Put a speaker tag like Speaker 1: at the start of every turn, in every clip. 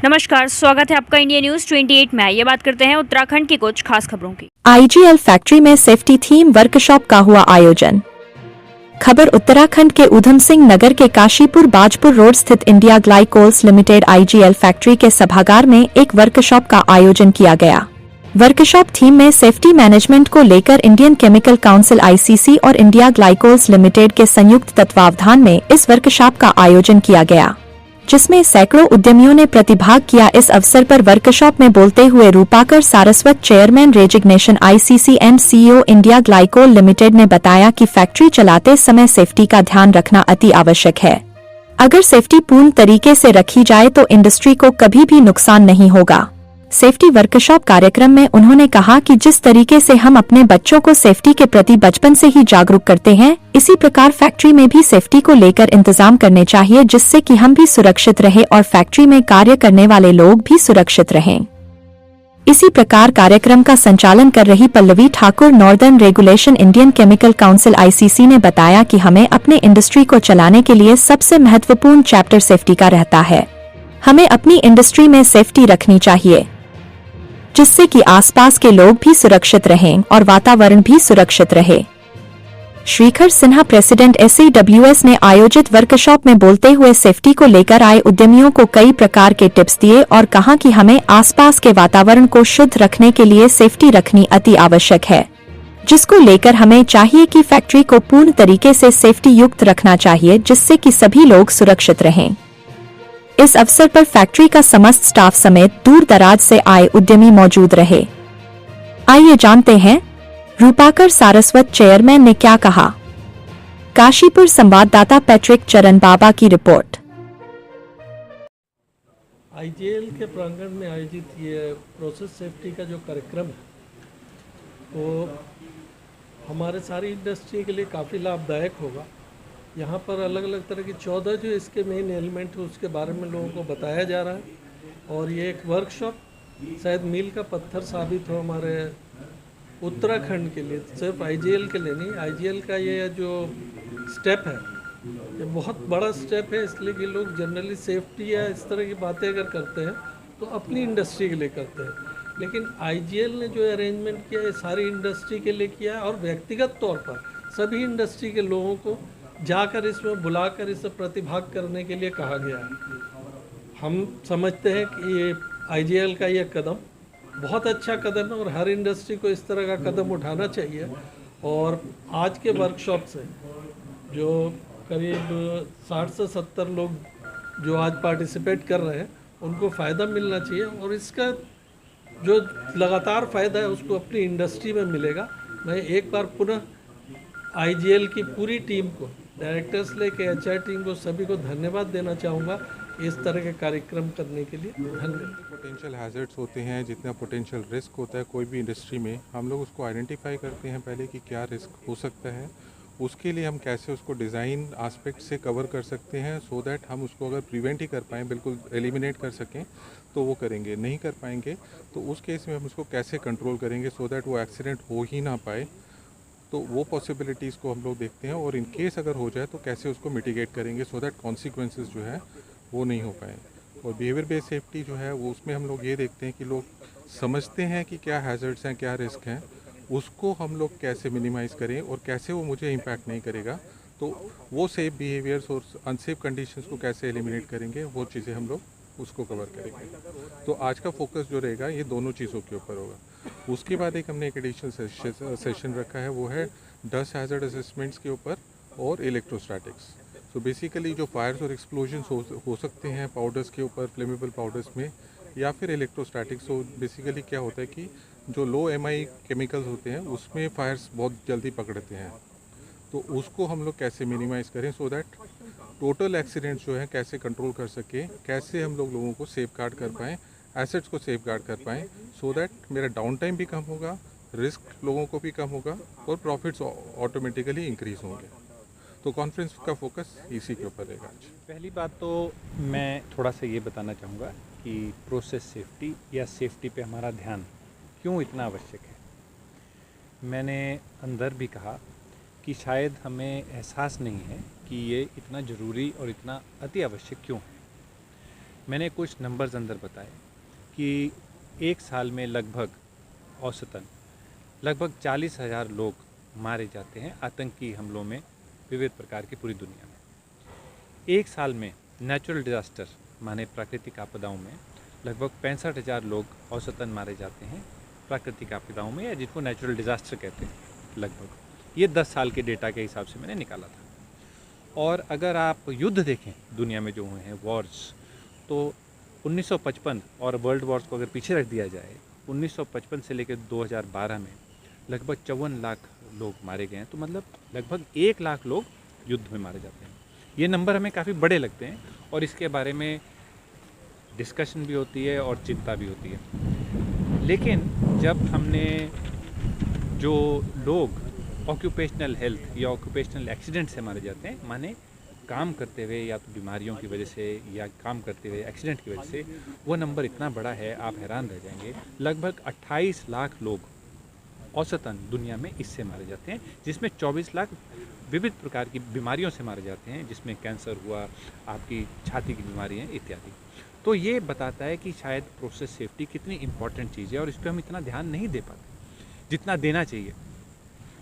Speaker 1: नमस्कार, स्वागत है आपका इंडिया न्यूज 28 में। ये बात करते हैं उत्तराखंड की कुछ खास खबरों की।
Speaker 2: आईजीएल फैक्ट्री में सेफ्टी थीम वर्कशॉप का हुआ आयोजन। खबर उत्तराखंड के ऊधम सिंह नगर के काशीपुर बाजपुर रोड स्थित India glycols limited IGL factory के सभागार में एक वर्कशॉप का आयोजन किया गया। वर्कशॉप थीम में सेफ्टी मैनेजमेंट को लेकर इंडियन केमिकल काउंसिल आईसीसी और इंडिया ग्लाइकोल्स लिमिटेड के संयुक्त तत्वावधान में इस वर्कशॉप का आयोजन किया गया, जिसमें सैकड़ों उद्यमियों ने प्रतिभाग किया। इस अवसर पर वर्कशॉप में बोलते हुए Rupakar Saraswat, chairman resignation ICC and CEO India Glycol Limited ने बताया कि फैक्ट्री चलाते समय सेफ्टी का ध्यान रखना अति आवश्यक है। अगर सेफ्टी पूर्ण तरीके से रखी जाए तो इंडस्ट्री को कभी भी नुकसान नहीं होगा। सेफ्टी वर्कशॉप कार्यक्रम में उन्होंने कहा कि जिस तरीके से हम अपने बच्चों को सेफ्टी के प्रति बचपन से ही जागरूक करते हैं, इसी प्रकार फैक्ट्री में भी सेफ्टी को लेकर इंतजाम करने चाहिए, जिससे कि हम भी सुरक्षित रहे और फैक्ट्री में कार्य करने वाले लोग भी सुरक्षित रहें। इसी प्रकार कार्यक्रम का संचालन कर रही Pallavi Thakur, northern regulation Indian chemical council ICC ने बताया कि हमें अपने इंडस्ट्री को चलाने के लिए सबसे महत्वपूर्ण चैप्टर सेफ्टी का रहता है। हमें अपनी इंडस्ट्री में सेफ्टी रखनी चाहिए, जिससे कि आसपास के लोग भी सुरक्षित रहें और वातावरण भी सुरक्षित रहे। श्रीखर सिन्हा, प्रेसिडेंट एसईडब्ल्यूएस ने आयोजित वर्कशॉप में बोलते हुए सेफ्टी को लेकर आए उद्यमियों को कई प्रकार के टिप्स दिए और कहा कि हमें आसपास के वातावरण को शुद्ध रखने के लिए सेफ्टी रखनी अति आवश्यक है, जिसको लेकर हमें चाहिए कि फैक्ट्री को पूर्ण तरीके से सेफ्टी युक्त रखना चाहिए, जिससे कि सभी लोग सुरक्षित रहें। इस अवसर पर फैक्ट्री का समस्त स्टाफ समेत दूर दराज से आए उद्यमी मौजूद रहे। आइए जानते हैं रूपाकर सारस्वत, चेयरमैन, ने क्या कहा। काशीपुर संवाददाता पैट्रिक चरण बाबा की रिपोर्ट।
Speaker 3: आईजीएल के प्रांगण में आयोजित ये प्रोसेस सेफ्टी का जो कार्यक्रम है वो हमारे सारी इंडस्ट्री के लिए काफ़ी लाभदायक होगा। यहाँ पर अलग अलग तरह की 14 जो इसके मेन एलिमेंट है उसके बारे में लोगों को बताया जा रहा है और ये एक वर्कशॉप शायद मील का पत्थर साबित हो हमारे उत्तराखंड के लिए, सिर्फ आईजीएल के लिए नहीं। आईजीएल का ये जो स्टेप है ये बहुत बड़ा स्टेप है, इसलिए कि लोग जनरली सेफ्टी या इस तरह की बातें अगर करते हैं तो अपनी इंडस्ट्री के लिए करते हैं, लेकिन आईजीएल ने जो अरेंजमेंट किया है सारी इंडस्ट्री के लिए किया है और व्यक्तिगत तौर पर सभी इंडस्ट्री के लोगों को जाकर इसमें बुलाकर इसे प्रतिभाग करने के लिए कहा गया है। हम समझते हैं कि ये आईजीएल का ये कदम बहुत अच्छा कदम है और हर इंडस्ट्री को इस तरह का कदम उठाना चाहिए। और आज के वर्कशॉप से जो करीब 60 से 70 लोग जो आज पार्टिसिपेट कर रहे हैं उनको फ़ायदा मिलना चाहिए और इसका जो लगातार फ़ायदा है उसको अपनी इंडस्ट्री में मिलेगा। मैं एक बार पुनः आईजीएल की पूरी टीम को, डायरेक्टर्स लेके एचआर टीम को, सभी को धन्यवाद देना चाहूँगा इस तरह के कार्यक्रम करने के लिए। धन्यवाद।
Speaker 4: पोटेंशियल हैज़र्ड्स होते हैं, जितना पोटेंशियल रिस्क होता है कोई भी इंडस्ट्री में, हम लोग उसको आइडेंटिफाई करते हैं पहले कि क्या रिस्क हो सकता है, उसके लिए हम कैसे उसको डिज़ाइन आस्पेक्ट से कवर कर सकते हैं सो दैट हम उसको अगर प्रिवेंट ही कर पाएँ, बिल्कुल एलिमिनेट कर सकें तो वो करेंगे। नहीं कर पाएंगे तो उस केस में हम उसको कैसे कंट्रोल करेंगे सो दैट वो एक्सीडेंट हो ही ना पाए, तो वो पॉसिबिलिटीज़ को हम लोग देखते हैं और इन केस अगर हो जाए तो कैसे उसको मिटिगेट करेंगे सो दैट कॉन्सिक्वेंसेस जो है वो नहीं हो पाए। और बिहेवियर बेस्ड सेफ्टी जो है वो उसमें हम लोग ये देखते हैं कि लोग समझते हैं कि क्या हैज़र्ड्स हैं, क्या रिस्क हैं, उसको हम लोग कैसे मिनिमाइज़ करें और कैसे वो मुझे इम्पैक्ट नहीं करेगा, तो वो सेफ बिहेवियर्स और अनसेफ कंडीशंस को कैसे एलिमिनेट करेंगे, वो चीज़ें हम लोग उसको कवर करेंगे। तो आज का फोकस जो रहेगा ये दोनों चीज़ों के ऊपर होगा। उसके बाद एक हमने एक एडिशनल सेशन रखा है, वो है डस्ट हैज़र्ड असेसमेंट्स के ऊपर और इलेक्ट्रोस्टैटिक्स। तो बेसिकली जो फायर्स और एक्सप्लोजन्स हो सकते हैं पाउडर्स के ऊपर, फ्लेमेबल पाउडर्स में, या फिर इलेक्ट्रोस्टैटिक्स। तो बेसिकली क्या होता है कि जो लो एमआई केमिकल्स होते हैं उसमें फायर्स बहुत जल्दी पकड़ते हैं, तो उसको हम लोग कैसे मिनिमाइज़ करें सो दैट टोटल एक्सीडेंट्स जो है कैसे कंट्रोल कर सके, कैसे हम लोग लोगों को सेफ गार्ड कर पाएँ, एसेट्स को सेफ गार्ड कर पाएँ सो दैट मेरा डाउन टाइम भी कम होगा, रिस्क लोगों को भी कम होगा और प्रॉफिट्स ऑटोमेटिकली इंक्रीज़ होंगे। तो कॉन्फ्रेंस का फोकस इसी के ऊपर रहेगा आज।
Speaker 5: पहली बात तो मैं थोड़ा सा ये बताना चाहूँगा कि प्रोसेस सेफ्टी या सेफ्टी पे हमारा ध्यान क्यों इतना आवश्यक है। मैंने अंदर भी कहा कि शायद हमें एहसास नहीं है कि ये इतना ज़रूरी और इतना अति आवश्यक क्यों है। मैंने कुछ नंबर्स अंदर बताए कि एक साल में लगभग औसतन लगभग 40,000 लोग मारे जाते हैं आतंकी हमलों में विविध प्रकार की पूरी दुनिया में। एक साल में नेचुरल डिज़ास्टर माने प्राकृतिक आपदाओं में लगभग 65,000 लोग औसतन मारे जाते हैं प्राकृतिक आपदाओं में, या जिनको नेचुरल डिज़ास्टर कहते हैं लगभग। ये 10 साल के डेटा के हिसाब से मैंने निकाला था। और अगर आप युद्ध देखें दुनिया में जो हुए हैं वॉर्स, तो 1955 और वर्ल्ड वॉर्स को अगर पीछे रख दिया जाए, 1955 से लेकर 2012 में लगभग 54 लाख लोग मारे गए हैं। तो मतलब लगभग 1 लाख लोग युद्ध में मारे जाते हैं। ये नंबर हमें काफ़ी बड़े लगते हैं और इसके बारे में डिस्कशन भी होती है और चिंता भी होती है। लेकिन जब हमने जो लोग ऑक्यूपेशनल हेल्थ या ऑक्यूपेशनल एक्सीडेंट से मारे जाते हैं, माने काम करते हुए या तो बीमारियों की वजह से या काम करते हुए एक्सीडेंट की वजह से, वो नंबर इतना बड़ा है आप हैरान रह जाएंगे। लगभग 28 लाख लोग औसतन दुनिया में इससे मारे जाते हैं, जिसमें 24 लाख विविध प्रकार की बीमारियों से मारे जाते हैं, जिसमें कैंसर हुआ, आपकी छाती की बीमारियाँ इत्यादि। तो ये बताता है कि शायद प्रोसेस सेफ्टी कितनी इम्पॉर्टेंट चीज़ है और इस पर हम इतना ध्यान नहीं दे पाते जितना देना चाहिए,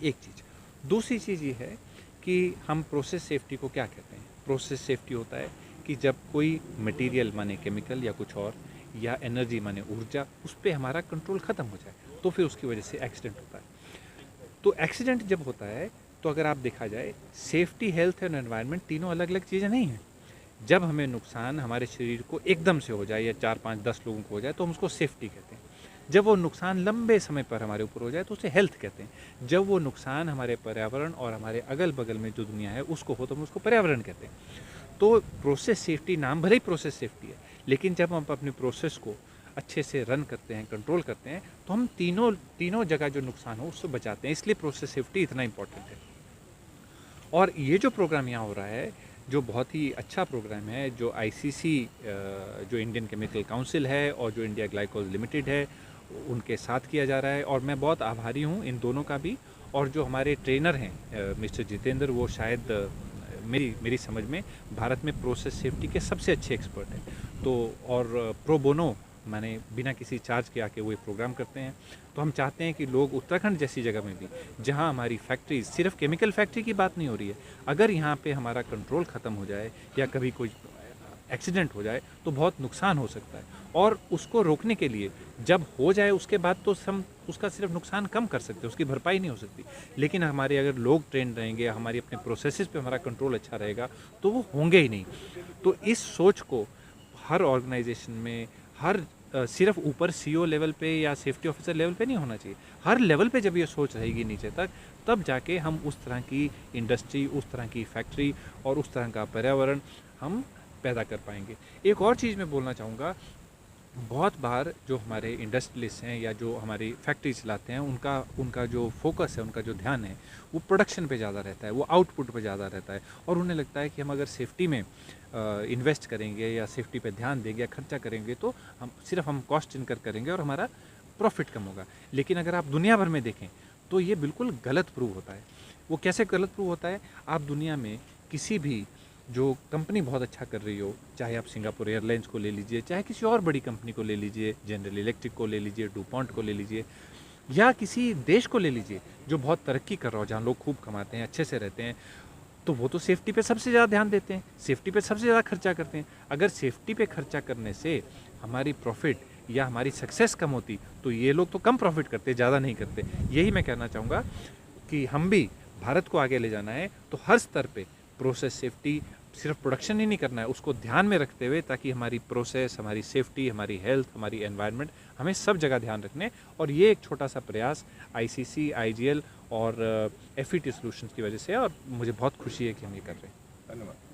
Speaker 5: एक चीज़। दूसरी चीज़ ये है कि हम प्रोसेस सेफ्टी को क्या कहते हैं। प्रोसेस सेफ्टी होता है कि जब कोई मटेरियल माने केमिकल या कुछ और, या एनर्जी माने ऊर्जा, उस पर हमारा कंट्रोल ख़त्म हो जाए तो फिर उसकी वजह से एक्सीडेंट होता है। तो एक्सीडेंट जब होता है तो अगर आप देखा जाए, सेफ्टी, हेल्थ एंड एनवायरनमेंट तीनों अलग अलग चीज़ें नहीं हैं। जब हमें नुकसान हमारे शरीर को एकदम से हो जाए या 4, 5, 10 लोगों को हो जाए तो हम उसको सेफ्टी कहते हैं। जब वो नुकसान लंबे समय पर हमारे ऊपर हो जाए तो उसे हेल्थ कहते हैं। जब वो नुकसान हमारे पर्यावरण और हमारे अगल बगल में जो दुनिया है उसको हो तो हम उसको पर्यावरण कहते हैं। तो प्रोसेस सेफ्टी, नाम भले ही प्रोसेस सेफ्टी है, लेकिन जब हम अपने प्रोसेस को अच्छे से रन करते हैं, कंट्रोल करते हैं, तो हम तीनों जगह जो नुकसान हो उससे बचाते हैं। इसलिए प्रोसेस सेफ्टी इतना इम्पोर्टेंट है। और ये जो प्रोग्राम यहाँ हो रहा है, जो बहुत ही अच्छा प्रोग्राम है, जो आईसीसी, जो इंडियन केमिकल काउंसिल है और जो इंडिया ग्लाइकोल्स लिमिटेड है, उनके साथ किया जा रहा है। और मैं बहुत आभारी हूँ इन दोनों का भी। और जो हमारे ट्रेनर हैं मिस्टर जितेंद्र, वो शायद मेरी समझ में भारत में प्रोसेस सेफ्टी के सबसे अच्छे एक्सपर्ट हैं। तो और प्रो बोनो माने बिना किसी चार्ज के आके वो ये प्रोग्राम करते हैं। तो हम चाहते हैं कि लोग उत्तराखंड जैसी जगह में भी, जहाँ हमारी फैक्ट्रीज, सिर्फ केमिकल फैक्ट्री की बात नहीं हो रही है, अगर यहाँ पे हमारा कंट्रोल ख़त्म हो जाए या कभी कोई एक्सीडेंट हो जाए तो बहुत नुकसान हो सकता है। और उसको रोकने के लिए जब हो जाए उसके बाद तो हम उसका सिर्फ नुकसान कम कर सकते हैं, उसकी भरपाई नहीं हो सकती। लेकिन हमारे अगर लोग ट्रेन रहेंगे, हमारी अपने प्रोसेसेस पे हमारा कंट्रोल अच्छा रहेगा तो वो होंगे ही नहीं। तो इस सोच को हर ऑर्गेनाइजेशन में, हर सिर्फ ऊपर सीईओ लेवल पे या सेफ्टी ऑफिसर लेवल पे नहीं होना चाहिए, हर लेवल पे जब ये सोच रहेगी नीचे तक, तब जाके हम उस तरह की इंडस्ट्री, उस तरह की फैक्ट्री और उस तरह का पर्यावरण हम पैदा कर पाएंगे। एक और चीज़ मैं बोलना चाहूँगा, बहुत बार जो हमारे इंडस्ट्रियलिस्ट हैं या जो हमारी फैक्ट्री चलाते हैं, उनका जो फोकस है, उनका जो ध्यान है, वो प्रोडक्शन पे ज़्यादा रहता है, वो आउटपुट पे ज़्यादा रहता है। और उन्हें लगता है कि हम अगर सेफ्टी में इन्वेस्ट करेंगे या सेफ्टी पे ध्यान देंगे या खर्चा करेंगे तो हम कॉस्ट इनकर करेंगे और हमारा प्रॉफिट कम होगा। लेकिन अगर आप दुनिया भर में देखें तो ये बिल्कुल गलत प्रूव होता है। वो कैसे गलत प्रूव होता है? आप दुनिया में किसी भी जो कंपनी बहुत अच्छा कर रही हो, चाहे आप सिंगापुर एयरलाइंस को ले लीजिए, चाहे किसी और बड़ी कंपनी को ले लीजिए, जनरल इलेक्ट्रिक को ले लीजिए, डुपॉन्ट को ले लीजिए, या किसी देश को ले लीजिए जो बहुत तरक्की कर रहा हो, जहाँ लोग खूब कमाते हैं, अच्छे से रहते हैं, तो वो तो सेफ्टी पे सबसे ज़्यादा ध्यान देते हैं, सेफ्टी पे सबसे ज़्यादा खर्चा करते हैं। अगर सेफ्टी पे खर्चा करने से हमारी प्रॉफिट या हमारी सक्सेस कम होती तो ये लोग तो कम प्रॉफिट करते, ज़्यादा नहीं करते। यही मैं कहना चाहूँगा कि हम भी भारत को आगे ले जाना है तो हर स्तर पे प्रोसेस सेफ्टी, सिर्फ प्रोडक्शन ही नहीं करना है, उसको ध्यान में रखते हुए, ताकि हमारी प्रोसेस, हमारी सेफ्टी, हमारी हेल्थ, हमारी एनवायरनमेंट, हमें सब जगह ध्यान रखने। और ये एक छोटा सा प्रयास आईसीसी, आईजीएल और एफईटी सॉल्यूशंस की वजह से है और मुझे बहुत खुशी है कि हम ये कर रहे हैं।
Speaker 6: धन्यवाद।